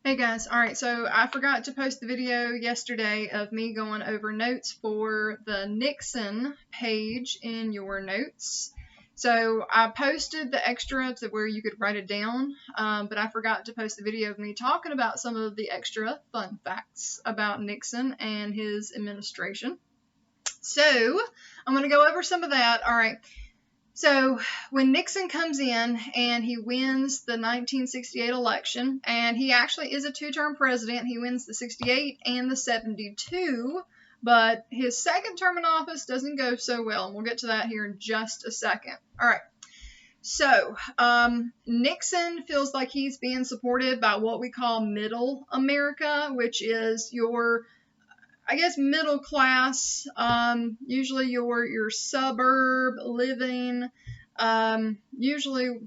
Hey guys, alright, so I forgot to post the video yesterday of me going over notes for the Nixon page in your notes. So I posted the extra to where you could write it down, but I forgot to post the video of me talking about some of the extra fun facts about Nixon and his administration. So I'm going to go over some of that. Alright. So when Nixon comes in and he wins the 1968 election, and he actually is a two-term president, he wins the 68 and the 72, but his second term in office doesn't go so well, and we'll get to that here in just a second. All right. So Nixon feels like he's being supported by what we call middle America, which is your middle class, usually your suburb living, usually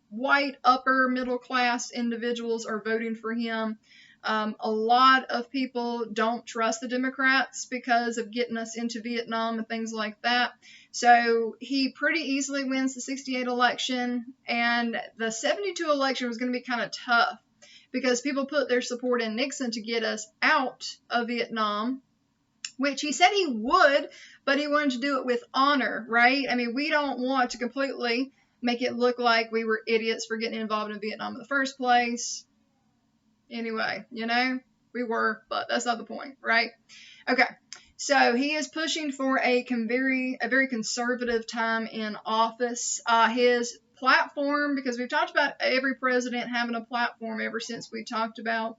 white upper middle class individuals are voting for him. A lot of people don't trust the Democrats because of getting us into Vietnam and things like that. So he pretty easily wins the 68 election, and the 72 election was going to be kind of tough, because people put their support in Nixon to get us out of Vietnam, which he said he would, but he wanted to do it with honor, right? I mean, we don't want to completely make it look like we were idiots for getting involved in Vietnam in the first place. Anyway, we were, but that's not the point, right? Okay, so he is pushing for a very conservative time in office. His platform, because we've talked about every president having a platform ever since we talked about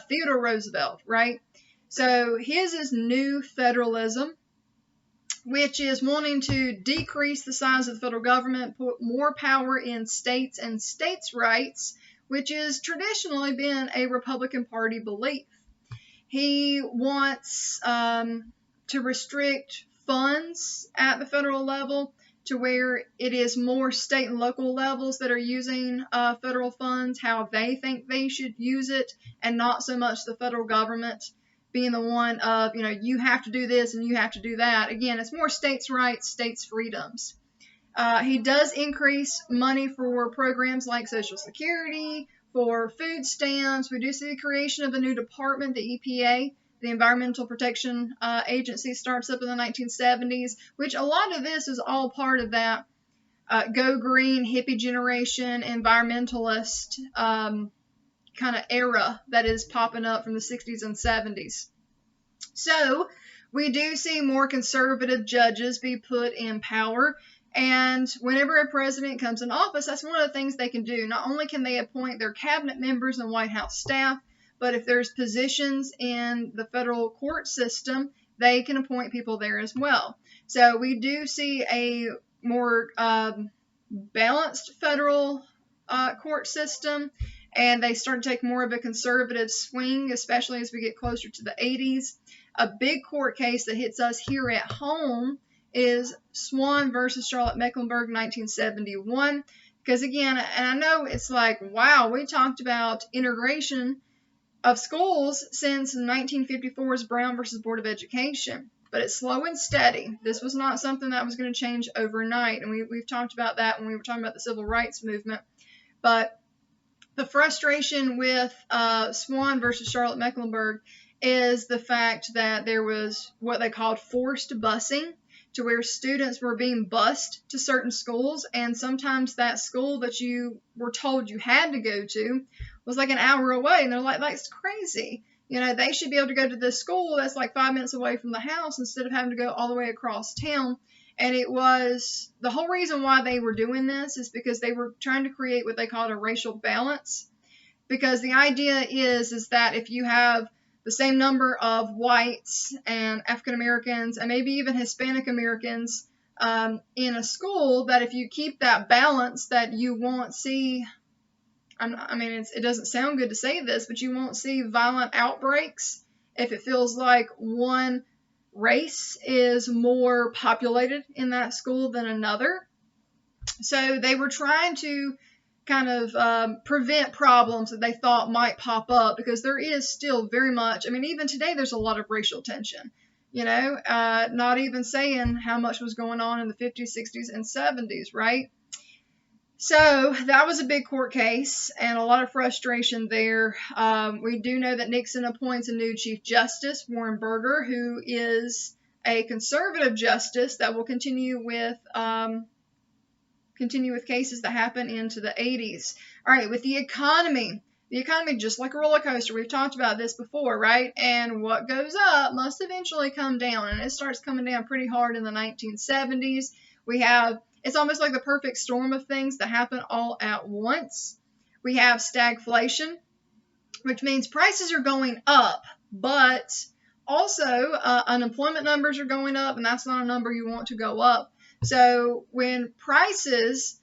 Theodore Roosevelt, right? So his is new federalism, which is wanting to decrease the size of the federal government, put more power in states and states' rights, which has traditionally been a Republican Party belief. He wants to restrict funds at the federal level to where it is more state and local levels that are using federal funds, how they think they should use it, and not so much the federal government being the one of, you have to do this and you have to do that. Again, it's more states' rights, states' freedoms. He does increase money for programs like Social Security, for food stamps. We do see the creation of a new department, the EPA. The Environmental Protection Agency starts up in the 1970s, which a lot of this is all part of that go green, hippie generation, environmentalist kind of era that is popping up from the 60s and 70s. So we do see more conservative judges be put in power. And whenever a president comes in office, that's one of the things they can do. Not only can they appoint their cabinet members and White House staff, but if there's positions in the federal court system, they can appoint people there as well. So we do see a more balanced federal court system, and they start to take more of a conservative swing, especially as we get closer to the 80s. A big court case that hits us here at home is Swan versus Charlotte Mecklenburg, 1971. Because again, and I know it's like, wow, we talked about integration of schools since 1954's Brown versus Board of Education, but it's slow and steady. This was not something that was going to change overnight, and we've talked about that when we were talking about the civil rights movement. But the frustration with Swan versus Charlotte Mecklenburg is the fact that there was what they called forced busing, to where students were being bused to certain schools, and sometimes that school that you were told you had to go to was like an hour away, and they're like, that's crazy. They should be able to go to this school that's like 5 minutes away from the house instead of having to go all the way across town. And it was, the whole reason why they were doing this is because they were trying to create what they called a racial balance. Because the idea is that if you have the same number of whites and African Americans and maybe even Hispanic Americans in a school, that if you keep that balance, that you won't see, it doesn't sound good to say this, but you won't see violent outbreaks if it feels like one race is more populated in that school than another. So they were trying to kind of prevent problems that they thought might pop up, because there is still very much, even today there's a lot of racial tension, not even saying how much was going on in the 50s, 60s, and 70s, right? So that was a big court case and a lot of frustration there. We do know that Nixon appoints a new Chief Justice, Warren Burger, who is a conservative justice that will continue with cases that happen into the 80s. All right, with the economy, just like a roller coaster, we've talked about this before, right? And what goes up must eventually come down, and it starts coming down pretty hard in the 1970s. It's almost like the perfect storm of things that happen all at once. We have stagflation, which means prices are going up, but also unemployment numbers are going up, and that's not a number you want to go up. So when prices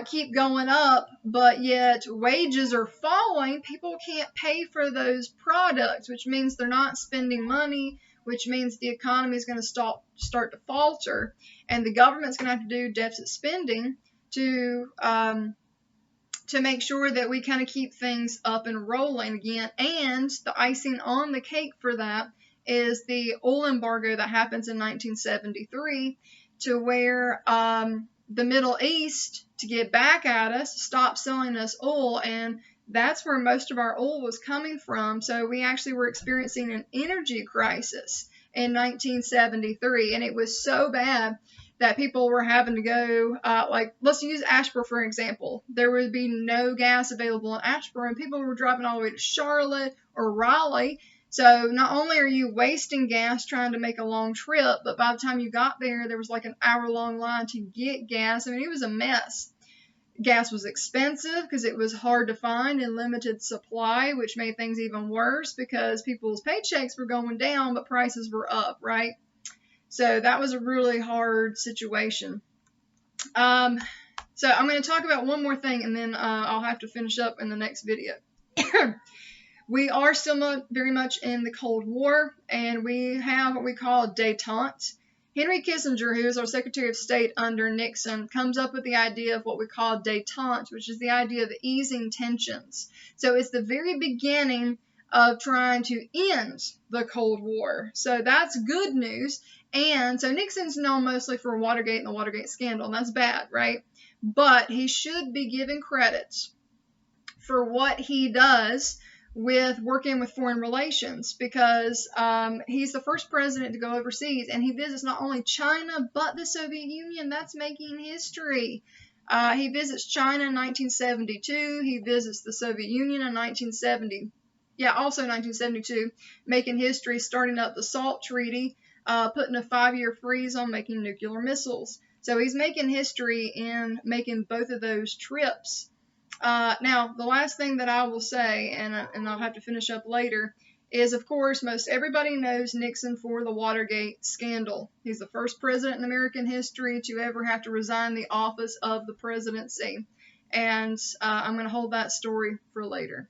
keep going up, but yet wages are falling, people can't pay for those products, which means they're not spending money, which means the economy is going to start to falter, and the government's going to have to do deficit spending to make sure that we kind of keep things up and rolling again. And the icing on the cake for that is the oil embargo that happens in 1973, to where the Middle East, to get back at us, stopped selling us oil, and that's where most of our oil was coming from. So we actually were experiencing an energy crisis in 1973, and it was so bad that people were having to go, let's use Asheboro for example. There would be no gas available in Asheboro, and people were driving all the way to Charlotte or Raleigh. So not only are you wasting gas trying to make a long trip, but by the time you got there, there was like an hour-long line to get gas. I mean, it was a mess. Gas was expensive because it was hard to find in limited supply, which made things even worse because people's paychecks were going down, but prices were up, right? So that was a really hard situation. So I'm going to talk about one more thing, and then I'll have to finish up in the next video. We are still very much in the Cold War, and we have what we call détente. Henry Kissinger, who is our Secretary of State under Nixon, comes up with the idea of what we call détente, which is the idea of easing tensions. So it's the very beginning of trying to end the Cold War. So that's good news. And so Nixon's known mostly for Watergate and the Watergate scandal, and that's bad, right? But he should be given credit for what he does with working with foreign relations, because he's the first president to go overseas, and he visits not only China but the Soviet Union. That's making history. He visits China in 1972. He visits the Soviet Union in 1970. Yeah, also 1972, making history, starting up the SALT Treaty, putting a 5-year freeze on making nuclear missiles. So he's making history in making both of those trips. Now, the last thing that I will say, and I'll have to finish up later, is, of course, most everybody knows Nixon for the Watergate scandal. He's the first president in American history to ever have to resign the office of the presidency. And I'm going to hold that story for later.